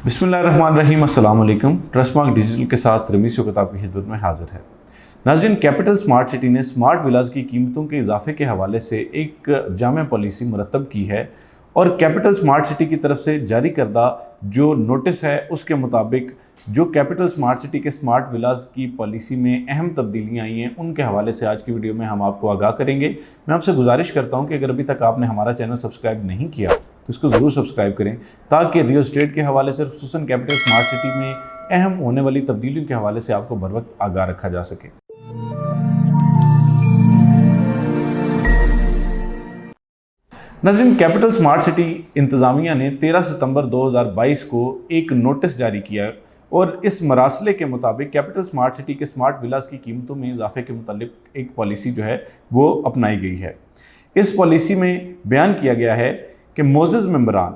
बिस्मिल्लाहिर्रहमानिर्रहीम, अस्सलाम वालेकुम। ट्रस्टमार्क डिजिटल के साथ रमीस किताब की खिदमत में हाजिर है। नाज़रीन, कैपिटल स्मार्ट सिटी ने स्मार्ट विलास की कीमतों के इजाफे के हवाले से एक जामे पॉलिसी मुरतब की है और कैपिटल स्मार्ट सिटी की तरफ से जारी करदा जो नोटिस है उसके मुताबिक जो कैपिटल स्मार्ट सिटी के स्मार्ट विलास की पॉलिसी में अहम तब्दीलियाँ आई हैं उनके हवाले से आज की वीडियो में हम आपको आगाह करेंगे। मैं आपसे गुजारिश करता हूं कि अगर अभी तक आपने हमारा चैनल सब्सक्राइब नहीं किया तो इसको ज़रूर सब्सक्राइब करें ताकि रियल एस्टेट के हवाले से खुसूसन कैपिटल स्मार्ट सिटी में अहम होने वाली तब्दीलियों के हवाले से आपको बर वक्त आगाह रखा जा सके। नाज़रीन, कैपिटल स्मार्ट सिटी इंतज़ामिया ने 13 सितंबर 2022 को एक नोटिस जारी किया और इस मरासले के मुताबिक कैपिटल स्मार्ट सिटी के स्मार्ट विलास की कीमतों में इजाफे के मुतालिक एक पॉलिसी जो है वो अपनाई गई है। इस पॉलिसी में बयान किया गया है कि मोअज़्ज़ज़ मेंबरान,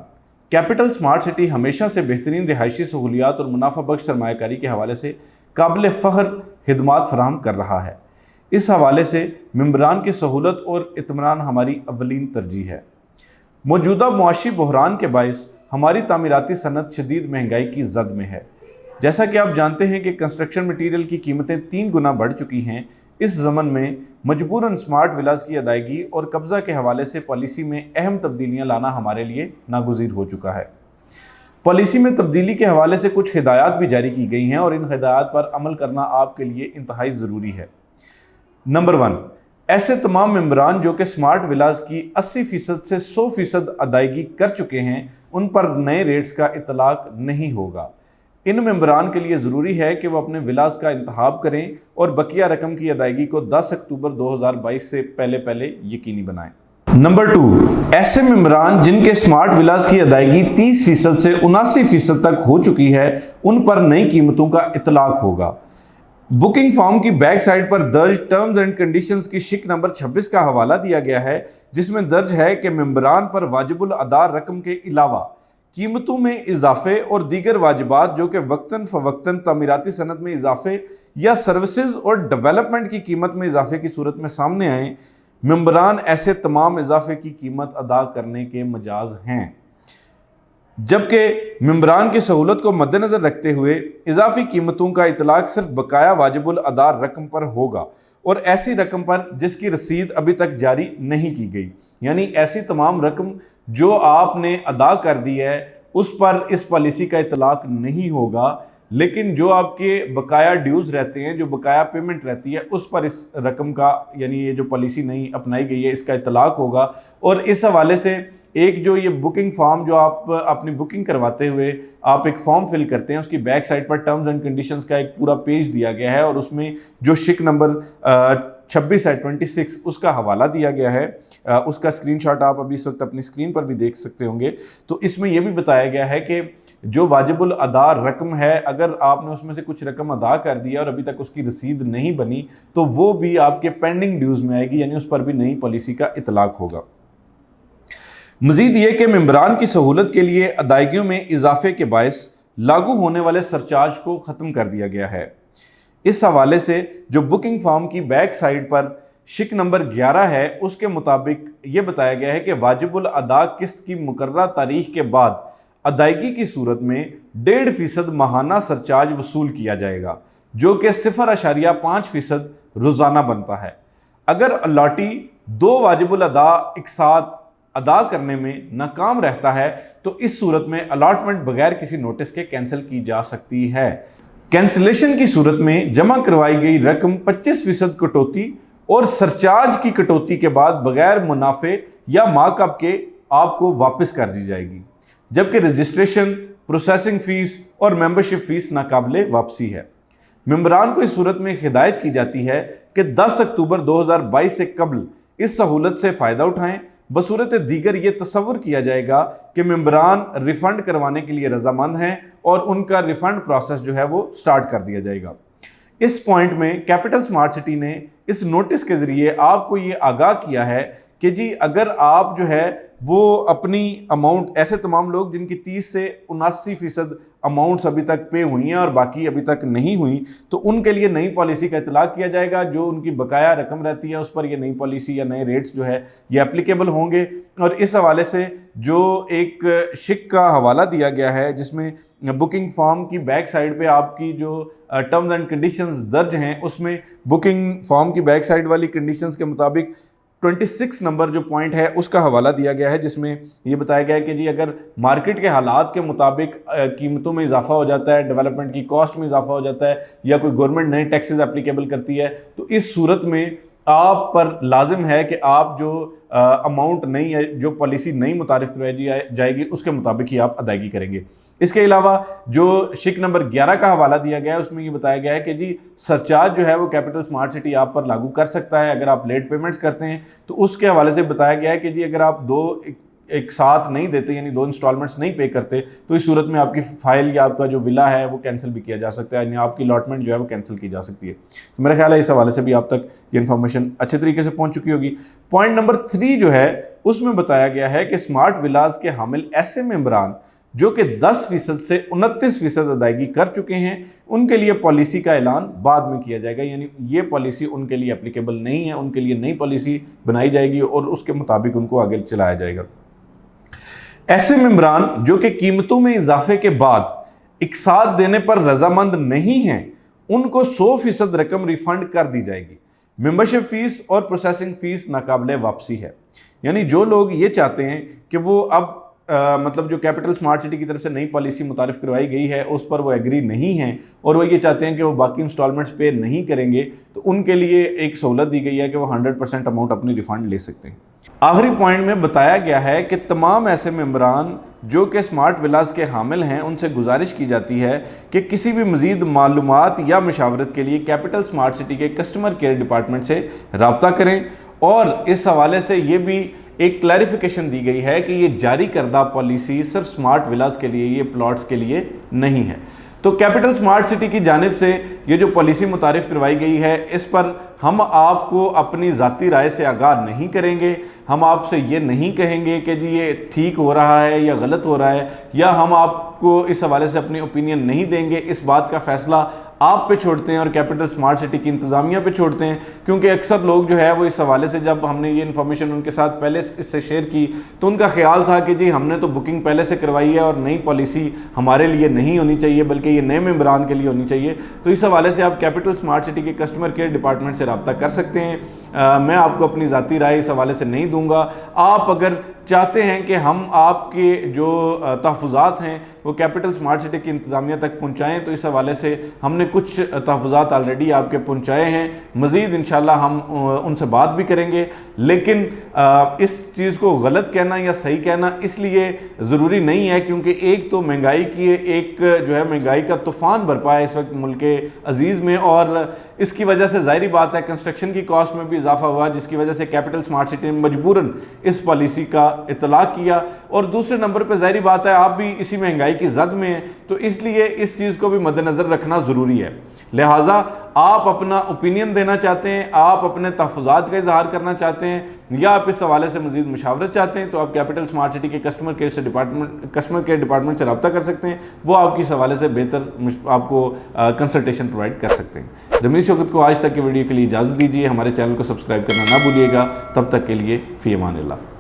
कैपिटल स्मार्ट सिटी हमेशा से बेहतरीन रिहायशी सहूलियात और मुनाफा बख्श सरमायाकारी के हवाले से काबिल फ़ख्र खिदमात फराहम कर रहा है। इस हवाले से मेंबरान की सहूलत और इत्मीनान हमारी अव्वलीन तरजीह है। मौजूदा मुआशी बहरान के बायस हमारी तामीराती सनत शदीद महंगाई की जद में है। जैसा कि आप जानते हैं कि कंस्ट्रक्शन मटीरियल की कीमतें 3 गुना बढ़ चुकी हैं। इस ज़मन में मजबूरन स्मार्ट विलास की अदायगी और कब्ज़ा के हवाले से पॉलिसी में अहम तब्दीलियाँ लाना हमारे लिए नागुज़ीर हो चुका है। पॉलिसी में तब्दीली के हवाले से कुछ हिदायत भी जारी की गई हैं और इन हिदायत पर अमल करना आपके लिए इंतहाई ज़रूरी है। नंबर 1, ऐसे तमाम मेंबरान जो कि स्मार्ट विलास की 80% से 100% अदायगी कर चुके हैं उन पर नए रेट्स का इतलाक नहीं होगा। इन मेंबरान के लिए ज़रूरी है कि वो अपने विलास का इंतखाब करें और बकिया रकम की अदायगी को 10 अक्टूबर 2022 से पहले यकीनी बनाएं। नंबर 2, ऐसे मेंबरान जिनके स्मार्ट विलास की अदायगी 30% से 79% तक हो चुकी है उन पर नई कीमतों का इतलाक होगा। बुकिंग फॉर्म की बैक साइड पर दर्ज टर्म्स एंड कंडीशंस की शिक नंबर 26 का हवाला दिया गया है जिसमें दर्ज है कि मेंबरान पर वाजिबुल अदा रकम के अलावा कीमतों में इजाफे और दीगर वाजिबात जो कि वक्तन फ़वक्तन तामीराती सनत में इजाफे या सर्विसेज और डेवलपमेंट की कीमत में इजाफे की सूरत में सामने आए, मेंबरान ऐसे तमाम इजाफे की कीमत अदा करने के मजाज हैं। जबकि मेंबरान की सहूलत को मद्देनज़र रखते हुए इजाफी कीमतों का इतलाक सिर्फ बकाया वाजिबुल अदा रकम पर होगा और ऐसी रकम पर जिसकी रसीद अभी तक जारी नहीं की गई, यानी ऐसी तमाम रकम जो आपने अदा कर दी है उस पर इस पॉलिसी का इतलाक नहीं होगा, लेकिन जो आपके बकाया ड्यूज़ रहते हैं, जो बकाया पेमेंट रहती है उस पर इस रकम का, यानी ये जो पॉलिसी नई अपनाई गई है इसका इतलाक होगा। और इस हवाले से एक जो ये बुकिंग फॉर्म जो आप अपनी बुकिंग करवाते हुए आप एक फॉर्म फिल करते हैं उसकी बैक साइड पर टर्म्स एंड कंडीशंस का एक पूरा पेज दिया गया है और उसमें जो शिक नंबर 26 है 26 उसका हवाला दिया गया है। उसका स्क्रीनशॉट आप अभी इस वक्त अपनी स्क्रीन पर भी देख सकते होंगे। तो इसमें यह भी बताया गया है कि जो वाजिबुल अदा रकम है, अगर आपने उसमें से कुछ रकम अदा कर दिया और अभी तक उसकी रसीद नहीं बनी तो वो भी आपके पेंडिंग ड्यूज़ में आएगी, यानी उस पर भी नई पॉलिसी का इतलाक होगा। मज़ीद ये कि मेंबरान की सहूलत के लिए अदायगियों में इजाफे के बायस लागू होने वाले सरचार्ज को ख़त्म कर दिया गया है। इस हवाले से जो बुकिंग फॉर्म की बैक साइड पर शिक नंबर 11 है उसके मुताबिक ये बताया गया है कि वाजिबुल अदा किस्त की मुकर्ररा तारीख के बाद अदायगी की सूरत में 1.5% माहाना सरचार्ज वसूल किया जाएगा जो कि 0.5% रोज़ाना बनता है। अगर अलाटी 2 वाजिबुल अदा एक साथ अदा करने में नाकाम रहता है तो इस सूरत में अलॉटमेंट बगैर किसी नोटिस के कैंसिल की जा सकती है। कैंसिलेशन की सूरत में जमा करवाई गई रकम 25% कटौती और सरचार्ज की कटौती के बाद बगैर मुनाफे या मार्कअप के आपको वापस कर दी जाएगी, जबकि रजिस्ट्रेशन, प्रोसेसिंग फीस और मेंबरशिप फीस नाकाबिले वापसी है। मेंबरान को इस सूरत में हिदायत की जाती है कि 10 अक्टूबर 2022 से कबल इस सहूलत से फ़ायदा उठाएं। बसूरत दीगर ये तसव्वुर किया जाएगा कि मेंबरान रिफ़ंड करवाने के लिए रजामंद हैं और उनका रिफ़ंड प्रोसेस जो है वो स्टार्ट कर दिया जाएगा। इस पॉइंट में कैपिटल स्मार्ट सिटी ने اس نوٹس کے ذریعے آپ کو یہ آگاہ کیا ہے کہ جی اگر آپ جو ہے وہ اپنی اماؤنٹ، ایسے تمام لوگ جن کی 30 سے 79% اماؤنٹس ابھی تک پے ہوئی ہیں اور باقی ابھی تک نہیں ہوئی، تو ان کے لیے نئی پالیسی کا اطلاق کیا جائے گا. جو ان کی بقایا رقم رہتی ہے اس پر یہ نئی پالیسی یا نئے ریٹس جو ہے یہ اپلیکیبل ہوں گے. اور اس حوالے سے جو ایک شک کا حوالہ دیا گیا ہے جس میں بکنگ فارم کی بیک سائڈ پہ آپ کی جو ٹرمز اینڈ کنڈیشنز درج ہیں، اس میں بکنگ فارم کی بیک سائڈ والی کنڈیشنز کے مطابق 26 نمبر جو پوائنٹ ہے اس کا حوالہ دیا گیا ہے، جس میں یہ بتایا گیا ہے کہ جی اگر مارکیٹ کے حالات کے مطابق قیمتوں میں اضافہ ہو جاتا ہے، ڈیولپمنٹ کی کاسٹ میں اضافہ ہو جاتا ہے، یا کوئی گورنمنٹ نئے ٹیکسز اپلیکیبل کرتی ہے، تو اس صورت میں آپ پر لازم ہے کہ آپ جو اماؤنٹ نئی ہے، جو پالیسی نئی متعارف کروائی جائے گی اس کے مطابق ہی آپ ادائیگی کریں گے. اس کے علاوہ جو شک نمبر 11 کا حوالہ دیا گیا ہے اس میں یہ بتایا گیا ہے کہ جی سرچارج جو ہے وہ کیپٹل اسمارٹ سٹی آپ پر لاگو کر سکتا ہے اگر آپ لیٹ پیمنٹس کرتے ہیں. تو اس کے حوالے سے بتایا گیا ہے کہ جی اگر آپ ایک ساتھ نہیں دیتے، یعنی 2 انسٹالمنٹس نہیں پے کرتے، تو اس صورت میں آپ کی فائل یا آپ کا جو ولا ہے وہ کینسل بھی کیا جا سکتا ہے، یعنی آپ کی الاٹمنٹ جو ہے وہ کینسل کی جا سکتی ہے. تو میرا خیال ہے اس حوالے سے بھی آپ تک یہ انفارمیشن اچھے طریقے سے پہنچ چکی ہوگی. پوائنٹ نمبر 3 جو ہے اس میں بتایا گیا ہے کہ اسمارٹ ولاز کے حامل ایسے ممبران جو کہ 10% سے 29% ادائیگی کر چکے ہیں، ان کے لیے پالیسی کا اعلان بعد میں کیا جائے گا. یعنی یہ پالیسی ان کے لیے اپلیکیبل نہیں ہے، ان کے لیے نئی پالیسی بنائی جائے گی اور اس کے مطابق ان کو آگے چلایا جائے گا. ایسے ممبران جو کہ قیمتوں میں اضافے کے بعد اقساط دینے پر رضامند نہیں ہیں، ان کو 100% رقم ریفنڈ کر دی جائے گی. ممبرشپ فیس اور پروسیسنگ فیس ناقابل واپسی ہے. یعنی جو لوگ یہ چاہتے ہیں کہ وہ اب مطلب جو کیپٹل اسمارٹ سٹی کی طرف سے نئی پالیسی متعارف کروائی گئی ہے اس پر وہ ایگری نہیں ہیں اور وہ یہ چاہتے ہیں کہ وہ باقی انسٹالمنٹس پے نہیں کریں گے، تو ان کے لیے ایک سہولت دی گئی ہے کہ وہ 100% اماؤنٹ اپنی ریفنڈ لے سکتے ہیں. آخری پوائنٹ میں بتایا گیا ہے کہ تمام ایسے ممبران جو کہ اسمارٹ ولاز کے حامل ہیں ان سے گزارش کی جاتی ہے کہ کسی بھی مزید معلومات یا مشاورت کے لیے کیپٹل اسمارٹ سٹی کے کسٹمر کیئر ڈپارٹمنٹ سے رابطہ کریں. اور اس حوالے سے یہ بھی ایک کلیریفیکیشن دی گئی ہے کہ یہ جاری کردہ پالیسی صرف اسمارٹ ولاز کے لیے، یہ پلاٹس کے لیے نہیں ہے. تو کیپٹل اسمارٹ سٹی کی جانب سے یہ جو پالیسی متعارف کروائی گئی ہے اس پر ہم آپ کو اپنی ذاتی رائے سے آگاہ نہیں کریں گے. ہم آپ سے یہ نہیں کہیں گے کہ جی یہ ٹھیک ہو رہا ہے یا غلط ہو رہا ہے، یا ہم آپ کو اس حوالے سے اپنی اوپینین نہیں دیں گے. اس بات کا فیصلہ آپ پہ چھوڑتے ہیں اور کیپٹل اسمارٹ سٹی کی انتظامیہ پہ چھوڑتے ہیں، کیونکہ اکثر لوگ جو ہے وہ اس حوالے سے جب ہم نے یہ انفارمیشن ان کے ساتھ پہلے اس سے شیئر کی تو ان کا خیال تھا کہ جی ہم نے تو بکنگ پہلے سے کروائی ہے اور نئی پالیسی ہمارے لیے نہیں ہونی چاہیے بلکہ یہ نئے ممبران کے لیے ہونی چاہیے. تو اس حوالے سے آپ کیپٹل اسمارٹ سٹی کے کسٹمر کیئر ڈپارٹمنٹ سے رابطہ کر سکتے ہیں. میں آپ کو اپنی ذاتی رائے اس حوالے سے نہیں دوں گا. آپ اگر چاہتے ہیں کہ ہم آپ کے جو تحفظات ہیں وہ کیپٹل اسمارٹ سٹی کی انتظامیہ تک پہنچائیں تو اس حوالے سے ہم نے کچھ تحفظات آلریڈی آپ کے پہنچائے ہیں. مزید انشاءاللہ ہم ان سے بات بھی کریں گے، لیکن اس چیز کو غلط کہنا یا صحیح کہنا اس لیے ضروری نہیں ہے کیونکہ ایک تو مہنگائی کی ایک جو ہے مہنگائی کا طوفان برپا ہے اس وقت ملک عزیز میں، اور اس کی وجہ سے ظاہری بات ہے کنسٹرکشن کی کاسٹ میں بھی اضافہ ہوا جس کی وجہ سے کیپٹل اسمارٹ سٹی نے مجبوراً اس پالیسی کا اطلاق کیا. اور دوسرے نمبر پہ ظاہری بات ہے آپ بھی اسی مہنگائی کی زد میں ہیں، تو اس لیے اس چیز کو بھی مد نظر رکھنا ضروری ہے. لہٰذا آپ اپنا اوپینین دینا چاہتے ہیں، آپ اپنے تحفظات کا اظہار کرنا چاہتے ہیں یا آپ اس حوالے سے مزید مشاورت چاہتے ہیں تو آپ کیپٹل اسمارٹ سٹی کے کسٹمر کیئر ڈپارٹمنٹ سے رابطہ کر سکتے ہیں. وہ آپ کی اس حوالے سے بہتر آپ کو کنسلٹیشن پرووائڈ کر سکتے ہیں. رمیز شوکت کو آج تک کی ویڈیو کے لیے اجازت دیجیے. ہمارے چینل کو سبسکرائب کرنا نہ بھولیے گا. تب تک کے لیے فی امان اللہ.